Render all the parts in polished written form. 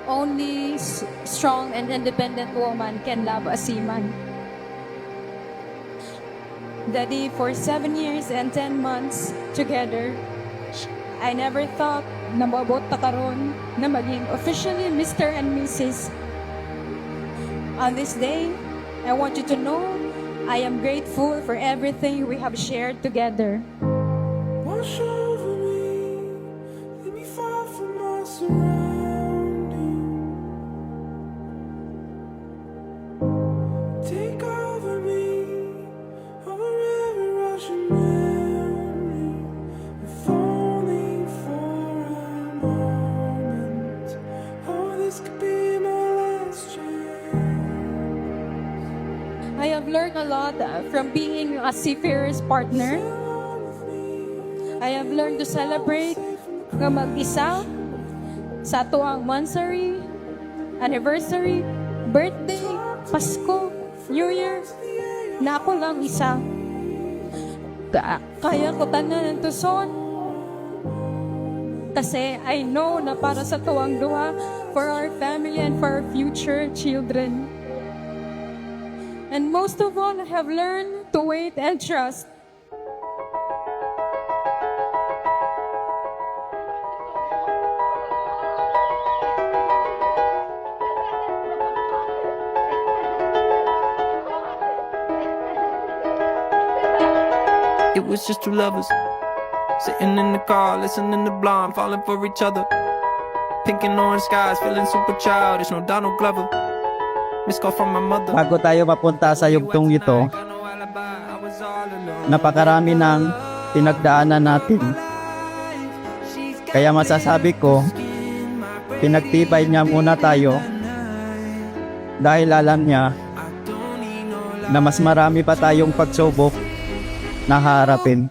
only strong and independent woman can love a seaman. Daddy, for 7 years and 10 months together, I never thought na maabot ta karon na maging officially Mr. and Mrs. On this day, I want you to know I am grateful for everything we have shared together. Wash over me, let me fall from my surroundings. Take over me, over every rushing memory. If only for a moment. Oh, this could be my last chance. I have learned a lot from being a seafarer's partner. I have learned to celebrate nga mag-isa sa tuwang monthsary, anniversary, birthday, Pasko, New Year, na ako lang isa. Kaya ko tanan ng tuson. Kasi I know na para sa tuwang duha for our family and for our future children. And most of all, I have learned to wait and trust. It was just two lovers sitting in the car, listening to Blonde, falling for each other. Pink and orange skies, feeling super childish. No Donald Glover. Missed call from my mother. Bago tayo mapunta sa yugtong ito, napakarami ng pinagdaanan natin. Kaya masasabi ko, pinagtibay niya muna tayo dahil alam niya na mas marami pa tayong pagsubok na haharapin.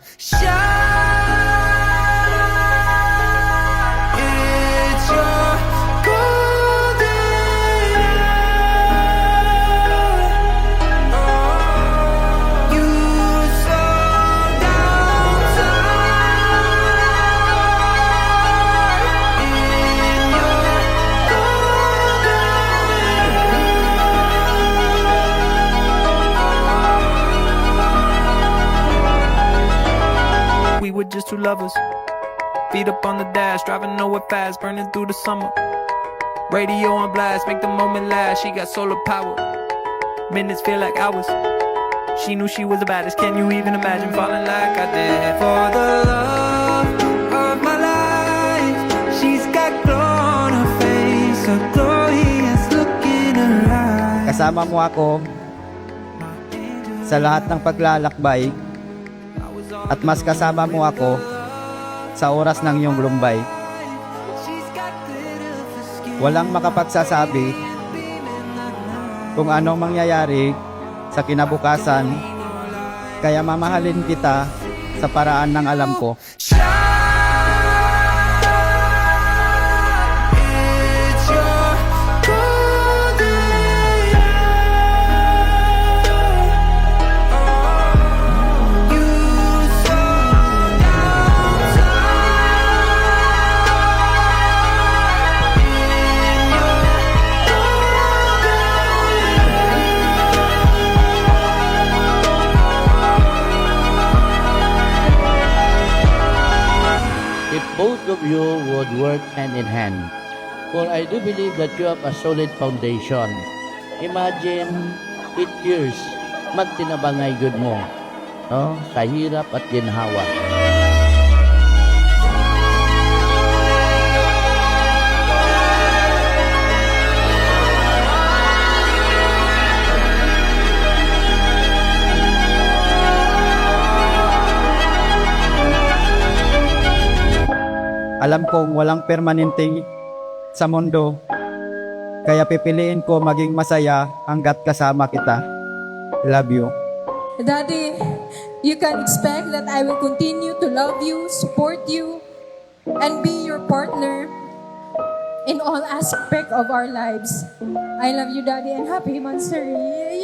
We were just two lovers, feet up on the dash, driving nowhere fast, burning through the summer. Radio on blast, make the moment last. She got solar power, minutes feel like hours. She knew she was the baddest. Can you even imagine falling like I did? For the love of my life, she's got glow on her face, a glorious look in her eyes. Kasama mo ako sa lahat ng paglalakbay at mas kasama mo ako sa oras ng iyong lumbay. Walang makapagsasabi kung anong mangyayari sa kinabukasan, kaya mamahalin kita sa paraan ng alam ko. If both of you would work hand in hand, for I do believe that you have a solid foundation. Imagine 8 years, magtinabangay good mo, no? Sa hirap at ginhawa. Alam kong walang permanente sa mundo, kaya pipiliin ko maging masaya hanggat kasama kita. Love you. Daddy, you can expect that I will continue to love you, support you, and be your partner in all aspects of our lives. I love you, Daddy, and happy monthsary.